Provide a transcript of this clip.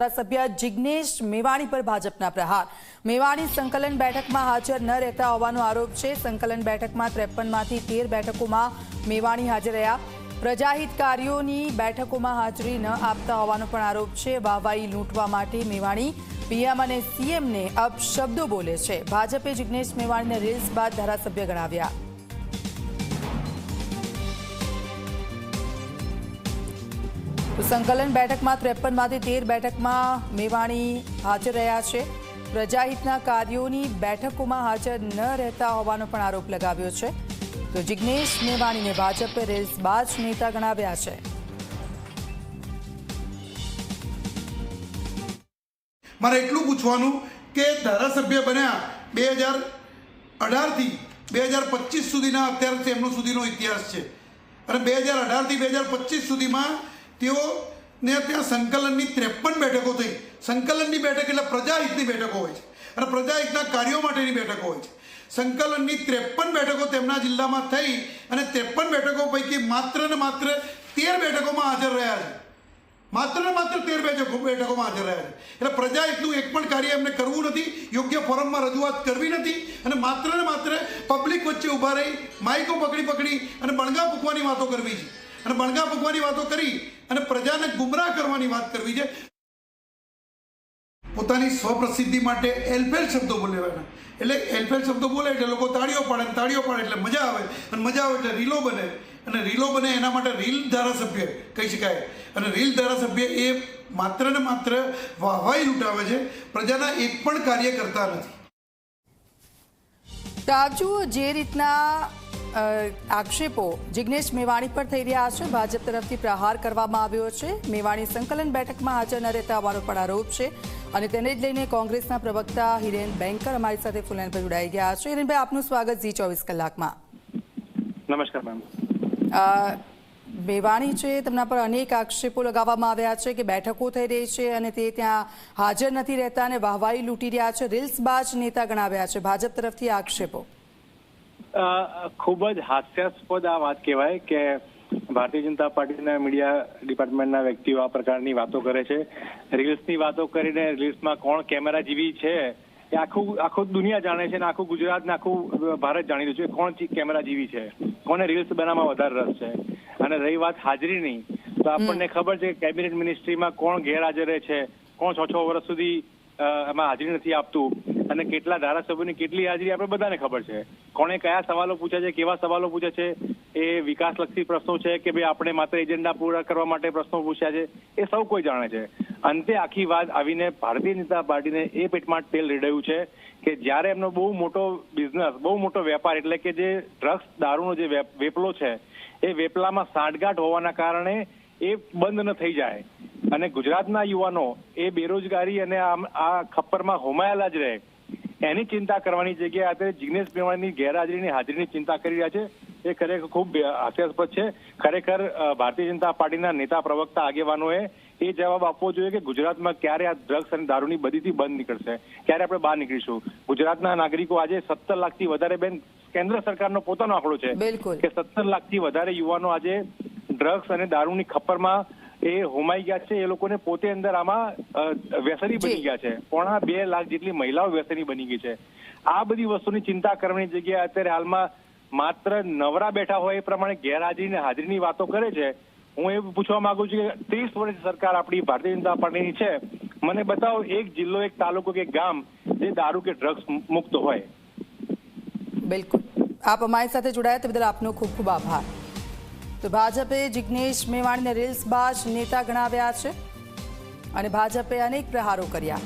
ધારાસભ્ય જિગ્નેશ મેવાણી પર ભાજપના પ્રહાર। મેવાણી સંકલન બેઠકમાં હાજર ન રહેતા હોવાનો આરોપ છે। સંકલન બેઠકમાં 53માંથી 13 બેઠકોમાં મેવાણી હાજર રહ્યા। પ્રજાહિત કાર્યોની બેઠકોમાં હાજરી ન આપતા હોવાનો પણ આરોપ છે। વાહવાઈ લૂંટવા માટે મેવાણી પીએમ અને સીએમને અપશબ્દો બોલે છે। ભાજપે જિગ્નેશ મેવાણીને રીલ્સ બાદ ધારાસભ્ય ગણાવ્યા। સંકલન બેઠકમાં 53માંથી 13 બેઠકમાં મેવાણી હાજર રહ્યા છે। પ્રજાહિતના કાર્યોની બેઠકોમાં હાજર ન રહેતા હોવાનો પણ આરોપ લગાવ્યો છે। તો જિગ્નેશ મેવાણીને ભાજપે રેલ્સબાજ નેતા ગણાવ્યા છે। મારે એટલું પૂછવાનું કે ધારાસભ્ય બન્યા 2018થી 2025 સુધીના અત્યાર તેમનો સુધીનો ઇતિહાસ છે અને 2018થી 2025 સુધીમાં તેઓને ત્યાં સંકલનની 53 બેઠકો થઈ। સંકલનની બેઠક એટલે પ્રજાહિતની બેઠકો હોય છે અને પ્રજાહિતના કાર્યો માટેની બેઠકો હોય છે। સંકલનની 53 બેઠકો તેમના જિલ્લામાં થઈ અને 53 બેઠકો પૈકી માત્ર ને માત્ર 13 બેઠકોમાં હાજર રહ્યા છે। માત્ર ને માત્ર 13 બેઠકોમાં હાજર રહ્યા છે। એટલે પ્રજાહિતનું એક પણ કાર્ય એમને કરવું નથી, યોગ્ય ફોરમમાં રજૂઆત કરવી નથી અને માત્ર ને માત્ર પબ્લિક વચ્ચે ઊભા રહી માઇકો પકડી અને બણગા ફૂંકવાની વાતો કરવી છે અને બણગા ફૂંકવાની વાતો કરી અને પ્રજાને ગુમરાહ કરવાની વાત કરવી છે। પોતાની સ્વપ્રસિદ્ધિ માટે એલફેલ શબ્દો બોલેવાના, એટલે એલફેલ શબ્દો બોલે એટલે લોકો તાળીઓ પાડે એટલે મજા આવે અને મજા આવે એટલે રીલો બને અને રીલો બને એના માટે રીલ ધારાસભ્ય કહી શકાય અને રીલ ધારાસભ્ય એ માત્ર ને માત્ર વાહવાઈ લૂંટાવે છે, પ્રજાના એક પણ કાર્ય કરતા નથી। તાજુ જે રીતના આક્ષેપો જિગ્નેશ મેવાણી પર થઈ રહ્યા છે, ભાજપ તરફથી પ્રહાર કરવામાં આવ્યો છે। મેવાણી સંકલન બેઠકમાં હાજર ન રહેતા હોવાનો પણ આરોપ છે અને તેને જ લઈને કોંગ્રેસના પ્રવક્તા હિરેન બેંકર અમારી સાથે ફોનલાઈન પર જોડાઈ ગયા છે। હિરેનભાઈ, આપનું સ્વાગત ઝી 24 કલાકમાં। નમસ્કાર મેમ। મેવાણી છે, તેમના પર અનેક આક્ષેપો લગાવવામાં આવ્યા છે કે બેઠકો થઈ રહી છે અને તે ત્યાં હાજર નથી રહેતા અને વાહવાઈ લૂંટી રહ્યા છે, રીલ્સબાજ નેતા ગણાવ્યા છે। ભાજપ તરફથી આક્ષેપો ખૂબ જ હાસ્યાસ્પદ આ વાત કહેવાય કે ભારતીય જનતા પાર્ટીના મીડિયા ડિપાર્ટમેન્ટના વ્યક્તિઓ આ પ્રકારની વાતો કરે છે। રીલ્સની વાતો કરીને રીલ્સમાં કોણ કેમેરા જેવી છે એ આખું દુનિયા જાણે છે અને આખું ગુજરાત ને આખું ભારત જાણી રહ્યું છે કોણ કેમેરા જેવી છે, કોને રીલ્સ બનાવવામાં વધારે રસ છે। અને રહી વાત હાજરીની, તો આપણને ખબર છે કે કેબિનેટ મિનિસ્ટ્રીમાં કોણ ગેરહાજર રહે છે, કોણ 6 વર્ષ સુધી એમાં હાજરી નથી આપતું અને કેટલા ધારાસભ્યોની કેટલી હાજરી આપણે બધાને ખબર છે। કોણે કયા સવાલો પૂછ્યા છે, કેવા સવાલો પૂછ્યા છે, એ વિકાસલક્ષી પ્રશ્નો છે કે ભાઈ આપણે માત્ર એજન્ડા પૂરા કરવા માટે પ્રશ્નો પૂછ્યા છે, એ સૌ કોઈ જાણે છે। અંતે આખી વાત આવીને ભારતીય જનતા પાર્ટીને એ પેટમાં તેલ રેડાયું છે કે જ્યારે એમનો બહુ મોટો બિઝનેસ, બહુ મોટો વેપાર એટલે કે જે ડ્રગ્સ દારૂનો જે વેપલો છે એ વેપલામાં સાંઠગાંઠ હોવાના કારણે એ બંધ ન થઈ જાય અને ગુજરાતના યુવાનો એ બેરોજગારી અને આ ખપ્પરમાં હોમાયેલા જ રહે એની ચિંતા કરવાની જગ્યાએ અત્યારે જિગ્નેશ મેવાણીની ગેરહાજરીની હાજરીની ચિંતા કરી રહ્યા છે। એ ખરેખર ખૂબ હાસ્યાસ્પદ છે। ખરેખર ભારતીય જનતા પાર્ટીના નેતા પ્રવક્તા આગેવાનોએ એ જવાબ આપવો જોઈએ કે ગુજરાતમાં ક્યારે આ ડ્રગ્સ અને દારૂની બદીથી બંધ નીકળશે, ક્યારે આપણે બહાર નીકળીશું। ગુજરાતના નાગરિકો આજે 17 લાખથી વધારે, બેન કેન્દ્ર સરકારનો પોતાનો આંકડો છે કે 17 લાખથી વધારે યુવાનો આજે ડ્રગ્સ અને દારૂની ખપ્પરમાં એ હોમાઈ ગયા છે। એ લોકોને પોતે અંદર આમાં વ્યસની બની ગયા છે। 2.5 લાખ જેટલી મહિલાઓ વ્યસની બની ગઈ છે। આ બધી વસ્તુની ચિંતા કરવાની જગ્યાએ અત્યારે હાલમાં માત્ર નવરા બેઠા હોય એ પ્રમાણે ગેરહાજરી ને હાજરીની વાતો કરે છે। હું એ પૂછવા માંગુ છું કે 30 વર્ષ સરકાર આપણી ભારતીય જનતા પાર્ટીની છે, મને બતાવો એક જિલ્લો, એક તાલુકો કે ગામ જે દારૂ કે ડ્રગ્સ મુક્ત હોય। બિલકુલ, આપ અમારી સાથે જોડાયા તે બદલ આપનો ખૂબ ખૂબ આભાર। તો ભાજપે જિગ્નેશ મેવાણીને રીલ્સબાજ નેતા ગણાવ્યા છે અને ભાજપે અનેક પ્રહારો કર્યા।